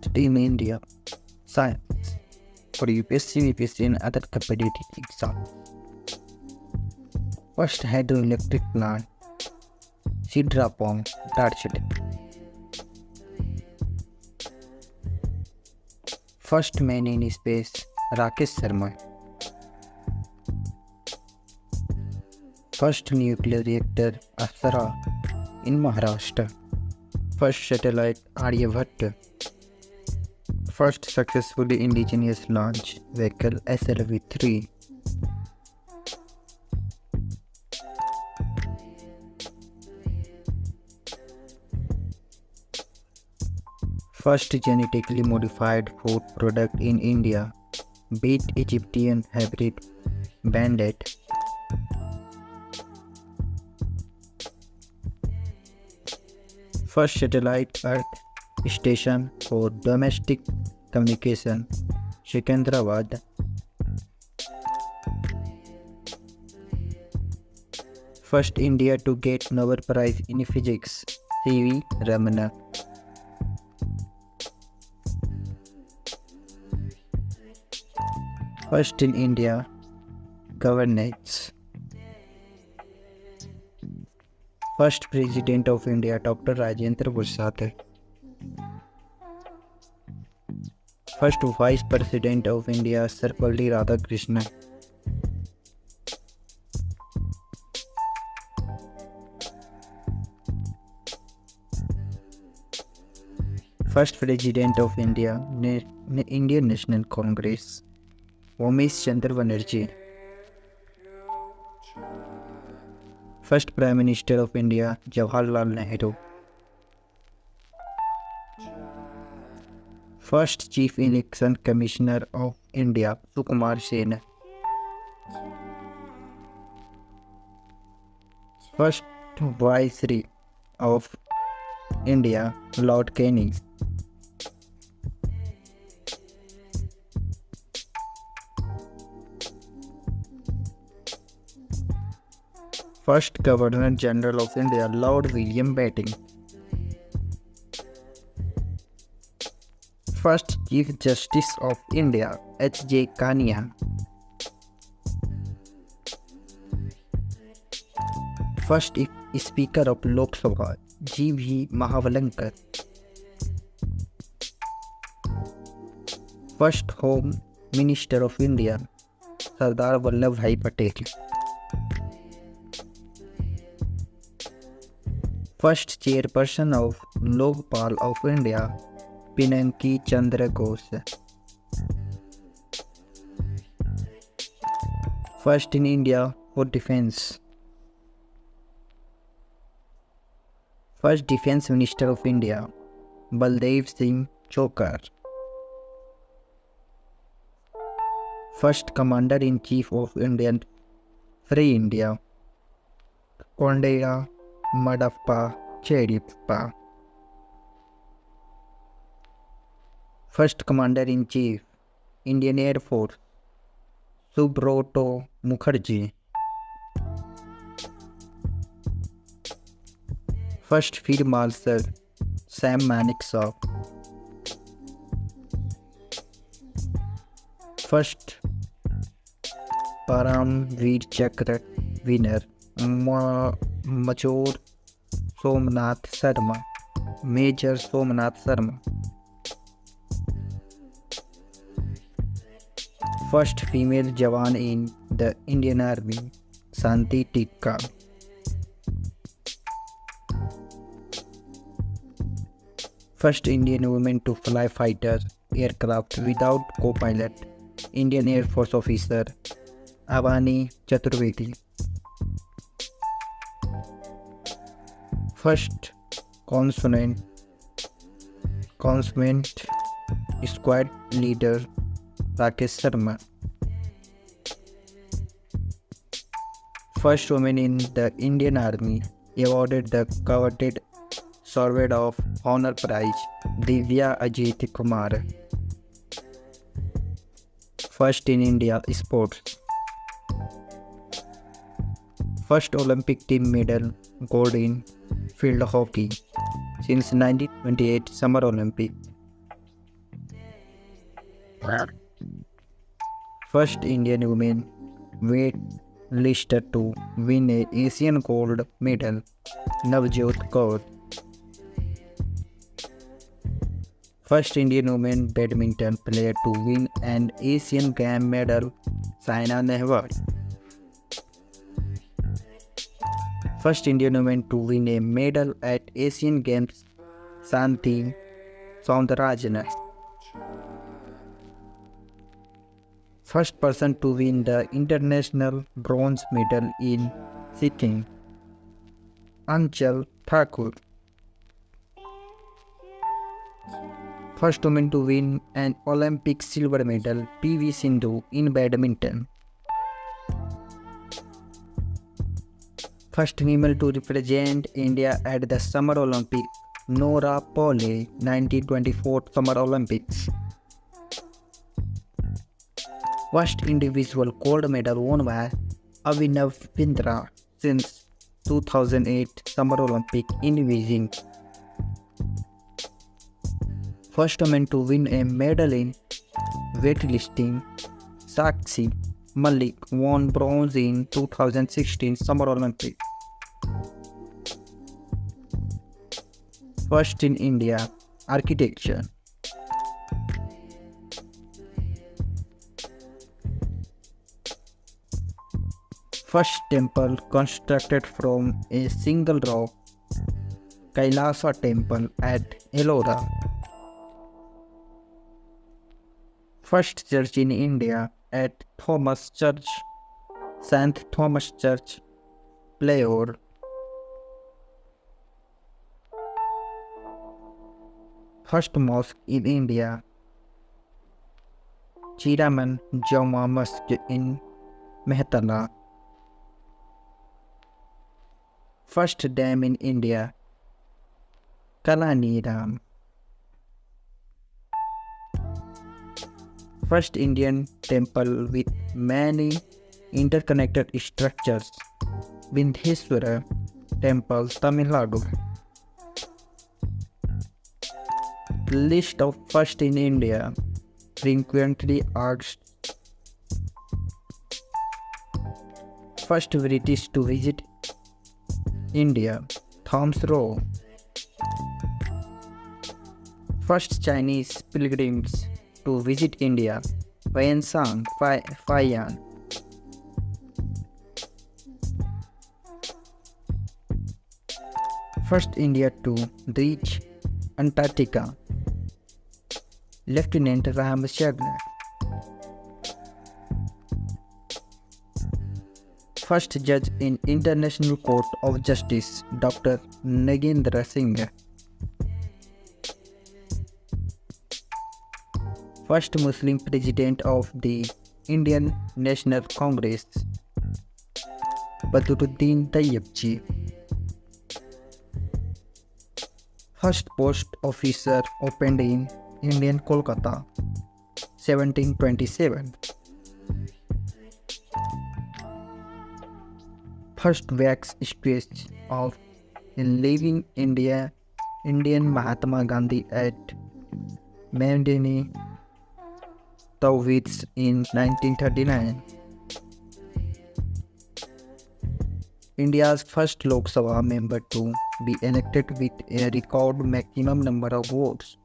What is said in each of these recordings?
Today in India, science for UPSC, VPSC and other competitive exams. First hydroelectric plant, Sidrapong, Darjeeling. First man in space, Rakesh Sharma. First nuclear reactor, Asara in Maharashtra. First satellite, Aryabhatta. First successfully indigenous launch vehicle, SLV-3. First genetically modified food product in India, beet Egyptian hybrid bandit. First satellite Earth station for domestic communication, Secunderabad. First India to get Nobel Prize in Physics, C.V. Ramana. First in India, governance. First President of India, Dr. Rajendra Prasad. First Vice President of India, Sarvepalli Radhakrishnan. First President of India, Indian National Congress, Umesh Chandra Banerjee. First Prime Minister of India, Jawaharlal Nehru. First Chief Election Commissioner of India, Sukumar Sen. First Viceroy of India, Lord Canning. First Governor General of India, Lord William Bentinck. First Chief Justice of India, H.J. Kania. First Speaker of Lok Sabha, G.V. Mahavankar. First Home Minister of India, Sardar Vallabhbhai Patel. First Chairperson of Lokpal of India, Pinaki Chandra Ghosh. First in India for defense. First Defense Minister of India, Baldev Singh Chokar. First Commander-in-Chief of Indian Free India, Kondeya Madappa Cherippa. First Commander-in-Chief, Indian Air Force, Subroto Mukherjee. First Field Marshal, Sam Manekshaw. First Paramveer Chakra winner, Major Somnath Sharma, Major Somnath Sharma. First female Jawan in the Indian Army, Shanti Tikka. First Indian woman to fly fighter aircraft without co-pilot, Indian Air Force officer, Avani Chaturvedi. First consonant squad leader, Rakesh Sharma. First woman in the Indian Army awarded the coveted Sword of Honor Prize, Divya Ajit Kumar. First in India sports. First Olympic team medal, gold in field hockey since 1928 Summer Olympic. First Indian woman weightlifter to win a Asian gold medal, Navjot Kaur. First Indian woman badminton player to win an Asian Games medal, Saina Nehwal. First Indian woman to win a medal at Asian Games, Santi Soundararajan. First person to win the international bronze medal in sitting, Anchal Thakur. First woman to win an Olympic silver medal, PV Sindhu in badminton. First female to represent India at the Summer Olympics, Nora Pauly, 1924 Summer Olympics. First individual gold medal won by Abhinav Bindra since 2008 Summer Olympic in Beijing. First woman to win a medal in weightlifting, Sakshi Malik won bronze in 2016 Summer Olympics. First in India, architecture. First temple constructed from a single rock, Kailasa Temple at Ellora. First church in India at Thomas Church, St. Thomas Church, Playor. First mosque in India, Chiraman Jama Masjid in Mehtala. First dam in India, Kalani Dam. First Indian temple with many interconnected structures, Vindhyeswara Temple, Tamil Nadu. List of first in India, frequently asked. First British to visit India, Thomas Roe. First Chinese pilgrims to visit India, Wensang Fayan. First India to reach Antarctica, Lieutenant Ram Shagna. First judge in International Court of Justice, Dr. Nagendra Singh. First Muslim President of the Indian National Congress, Badruddin Tayyibji. First post officer opened in Indian Kolkata, 1727. First wax statue of a living Indian Mahatma Gandhi at Medini Tawhid in 1939. India's first Lok Sabha member to be elected with a record maximum number of votes,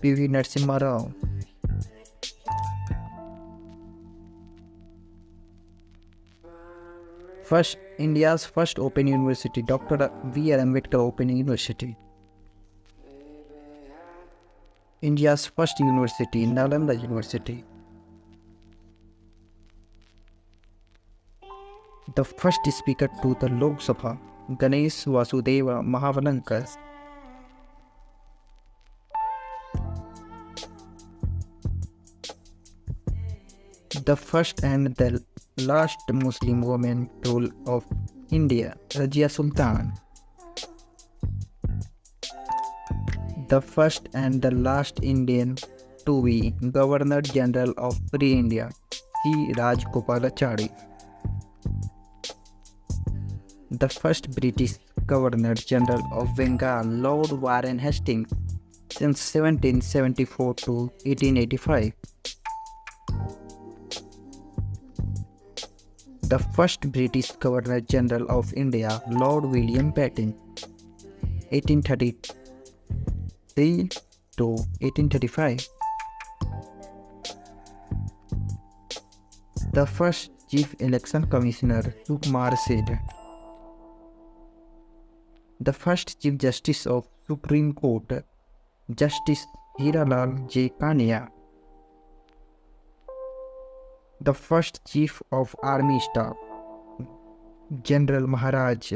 P.V. Narasimha Rao. India's first Open University, Dr. V.R. Ambedkar Open University. India's first university, Nalanda University. The first speaker to the Lok Sabha, Ganesh Vasudeva Mahavalanka. The first and the last Muslim woman ruler of India, Razia Sultan. The first and the last Indian to be Governor General of Free India, C. Rajgopalachari. The first British Governor General of Bengal, Lord Warren Hastings, since 1774 to 1885. The first British Governor General of India, Lord William Bentinck, 1833 to 1835. The first Chief Election Commissioner, Sukumar Sen. The first Chief Justice of Supreme Court, Justice Hiralal J. Kania. The first Chief of Army Staff, General Maharaj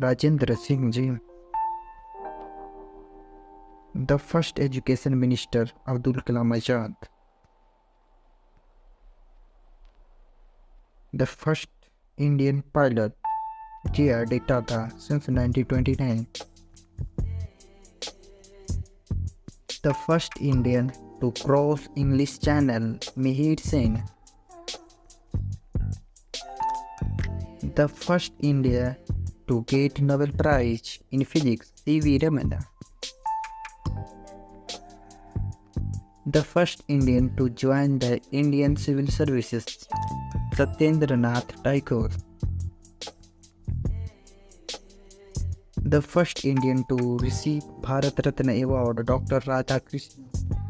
Rajendra Singh Ji. The first Education Minister, Abdul Kalam Azad. The first Indian pilot, J.R.D. Tata, since 1929. The first Indian to cross English Channel, Mihir Sen. The first Indian to get Nobel Prize in Physics, C.V. Raman. The first Indian to join the Indian Civil Services, Satyendra Nath Tagore. The first Indian to receive Bharat Ratna Award, Dr. Radhakrishnan.